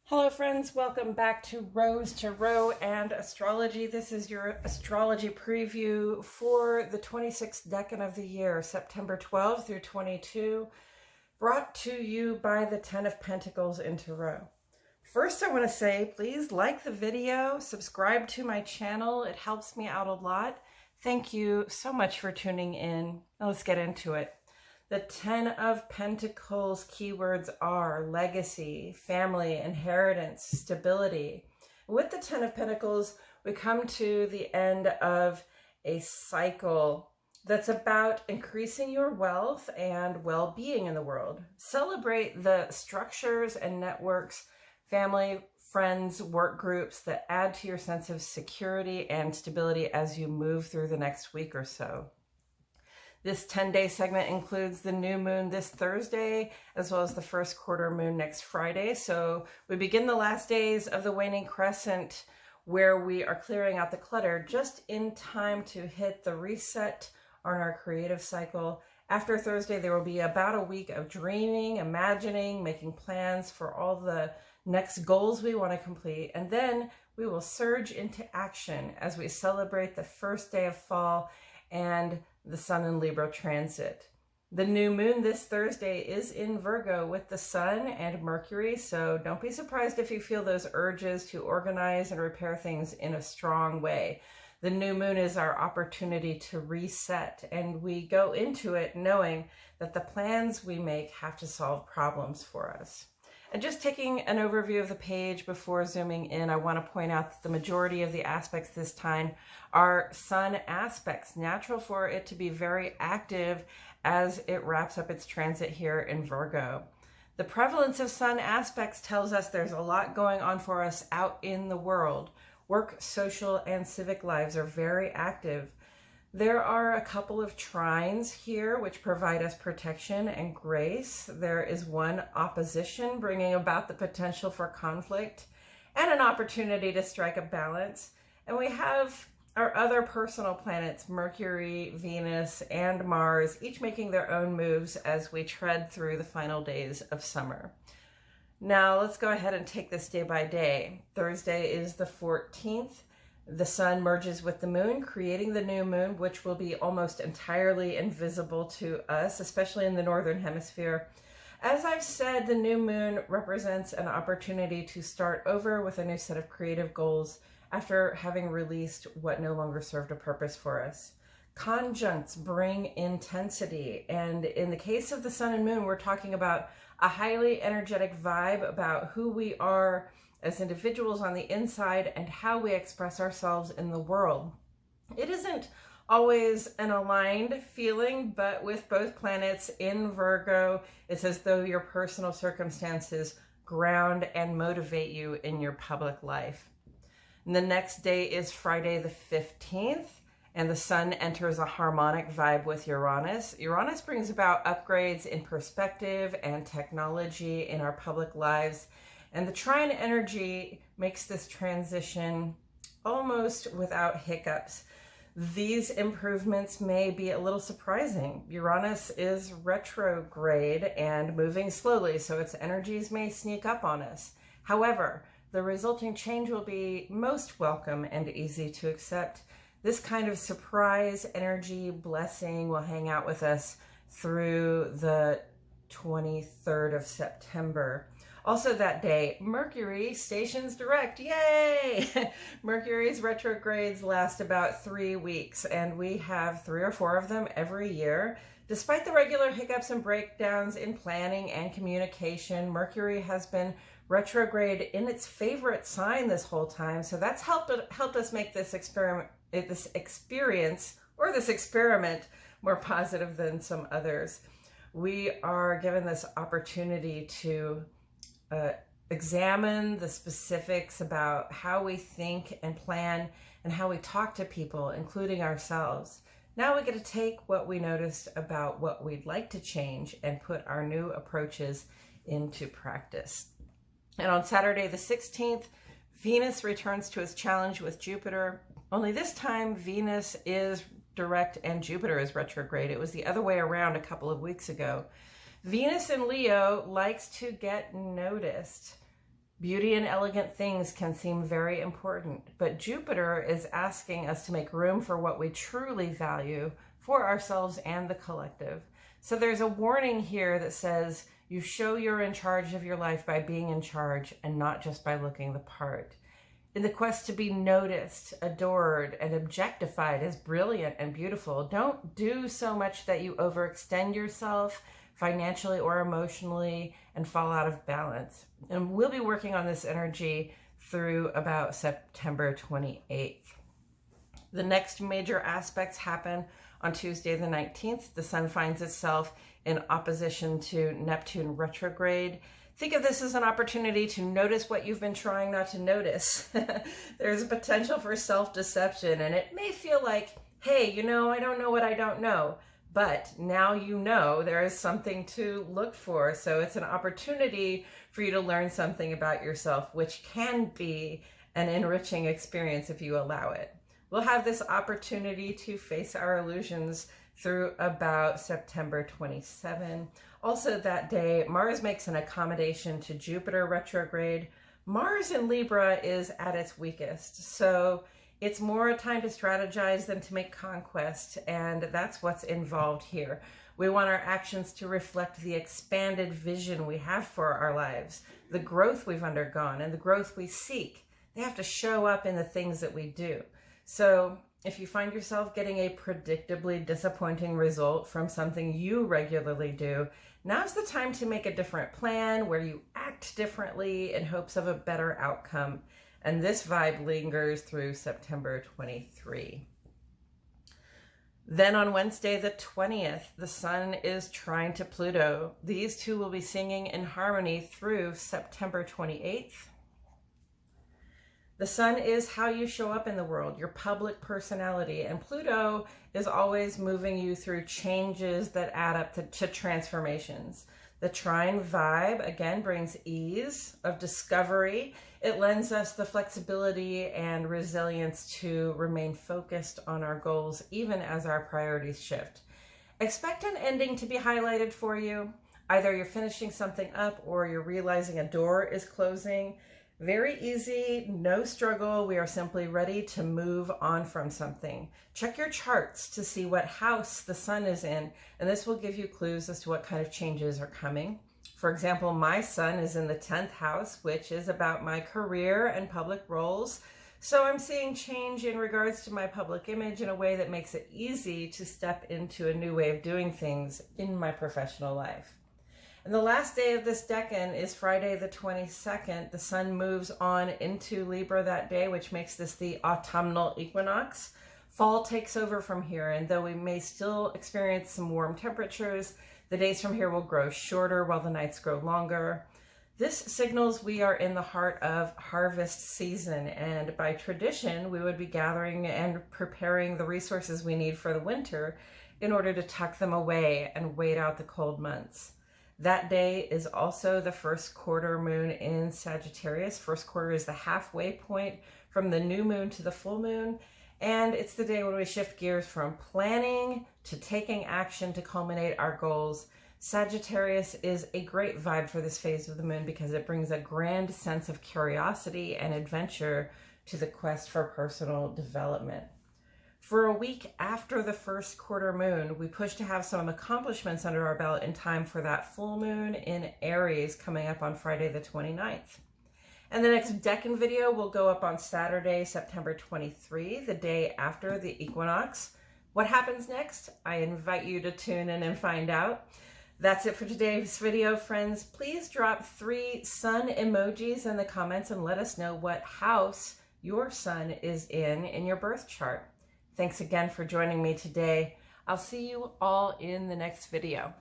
Hello friends, welcome back to Rose Tarot and Astrology. This is your astrology preview for the 26th decan of the year, September 12 through 22, brought to you by the Ten of Pentacles in Tarot. First, I want to say, please like the video, subscribe to my channel. It helps me out a lot. Thank you so much for tuning in. Now let's get into it. The Ten of Pentacles keywords are legacy, family, inheritance, stability. With the Ten of Pentacles, we come to the end of a cycle that's about increasing your wealth and well-being in the world. Celebrate the structures and networks, family, friends, work groups that add to your sense of security and stability as you move through the next week or so. This 10-day segment includes the new moon this Thursday, as well as the first quarter moon next Friday. So we begin the last days of the waning crescent where we are clearing out the clutter just in time to hit the reset on our creative cycle. After Thursday, there will be about a week of dreaming, imagining, making plans for all the next goals we want to complete. And then we will surge into action as we celebrate the first day of fall and the Sun in Libra transit. The new moon this Thursday is in Virgo with the Sun and Mercury, so don't be surprised if you feel those urges to organize and repair things in a strong way. The new moon is our opportunity to reset, and we go into it knowing that the plans we make have to solve problems for us. And just taking an overview of the page before zooming in, I want to point out that the majority of the aspects this time are Sun aspects, natural for it to be very active as it wraps up its transit here in Virgo. The prevalence of Sun aspects tells us there's a lot going on for us out in the world. Work, social, and civic lives are very active. There are a couple of trines here which provide us protection and grace. There is one opposition bringing about the potential for conflict and an opportunity to strike a balance. And we have our other personal planets, Mercury, Venus, and Mars, each making their own moves as we tread through the final days of summer. Now let's go ahead and take this day by day. Thursday is the 14th. The Sun merges with the moon, creating the new moon, which will be almost entirely invisible to us, especially in the northern hemisphere. As I've said, the new moon represents an opportunity to start over with a new set of creative goals after having released what no longer served a purpose for us. Conjuncts bring intensity, and in the case of the Sun and Moon, we're talking about a highly energetic vibe about who we are as individuals on the inside and how we express ourselves in the world. It isn't always an aligned feeling, but with both planets in Virgo, it's as though your personal circumstances ground and motivate you in your public life. And the next day is Friday the 15th, and the Sun enters a harmonic vibe with Uranus. Uranus brings about upgrades in perspective and technology in our public lives. And the trine energy makes this transition almost without hiccups. These improvements may be a little surprising. Uranus is retrograde and moving slowly, so its energies may sneak up on us. However, the resulting change will be most welcome and easy to accept. This kind of surprise energy blessing will hang out with us through the 23rd of September. Also that day, Mercury stations direct. Yay! Mercury's retrogrades last about 3 weeks, and we have 3 or 4 of them every year. Despite the regular hiccups and breakdowns in planning and communication, Mercury has been retrograde in its favorite sign this whole time, so that's helped us make this experiment more positive than some others. We are given this opportunity to examine the specifics about how we think and plan and how we talk to people, including ourselves. Now we get to take what we noticed about what we'd like to change and put our new approaches into practice. And on Saturday the 16th, Venus returns to its challenge with Jupiter, only this time Venus is direct and Jupiter is retrograde. It was the other way around a couple of weeks ago. Venus in Leo likes to get noticed. Beauty and elegant things can seem very important, but Jupiter is asking us to make room for what we truly value for ourselves and the collective. So there's a warning here that says you show you're in charge of your life by being in charge and not just by looking the part. In the quest to be noticed, adored, and objectified as brilliant and beautiful, don't do so much that you overextend yourself financially or emotionally and fall out of balance. And we'll be working on this energy through about September 28th. The next major aspects happen on Tuesday the 19th. The sun finds itself in opposition to Neptune retrograde. Think of this as an opportunity to notice what you've been trying not to notice. There's a potential for self-deception, and it may feel like, hey, you know, I don't know what I don't know. But now you know there is something to look for. So it's an opportunity for you to learn something about yourself, which can be an enriching experience if you allow it. We'll have this opportunity to face our illusions through about September 27. Also that day, Mars makes an accommodation to Jupiter retrograde. Mars in Libra is at its weakest. So it's more a time to strategize than to make conquest, and that's what's involved here. We want our actions to reflect the expanded vision we have for our lives, the growth we've undergone, and the growth we seek. They have to show up in the things that we do. So if you find yourself getting a predictably disappointing result from something you regularly do, now's the time to make a different plan where you act differently in hopes of a better outcome. And this vibe lingers through September 23. Then on Wednesday the 20th, the sun is trine to Pluto. These two will be singing in harmony through September 28th. The sun is how you show up in the world, your public personality, and Pluto is always moving you through changes that add up to transformations. The trine vibe, again, brings ease of discovery. It lends us the flexibility and resilience to remain focused on our goals, even as our priorities shift. Expect an ending to be highlighted for you. Either you're finishing something up or you're realizing a door is closing. Very easy, no struggle. We are simply ready to move on from something. Check your charts to see what house the sun is in, and this will give you clues as to what kind of changes are coming. For example, my sun is in the 10th house, which is about my career and public roles. So I'm seeing change in regards to my public image in a way that makes it easy to step into a new way of doing things in my professional life. And the last day of this decan is Friday the 22nd. The sun moves on into Libra that day, which makes this the autumnal equinox. Fall takes over from here, and though we may still experience some warm temperatures, the days from here will grow shorter while the nights grow longer. This signals we are in the heart of harvest season, and by tradition, we would be gathering and preparing the resources we need for the winter in order to tuck them away and wait out the cold months. That day is also the first quarter moon in Sagittarius. First quarter is the halfway point from the new moon to the full moon. And it's the day when we shift gears from planning to taking action to culminate our goals. Sagittarius is a great vibe for this phase of the moon because it brings a grand sense of curiosity and adventure to the quest for personal development. For a week after the first quarter moon, we push to have some accomplishments under our belt in time for that full moon in Aries coming up on Friday the 29th. And the next decan video will go up on Saturday, September 23, the day after the equinox. What happens next? I invite you to tune in and find out. That's it for today's video, friends. Please drop 3 sun emojis in the comments and let us know what house your sun is in your birth chart. Thanks again for joining me today. I'll see you all in the next video.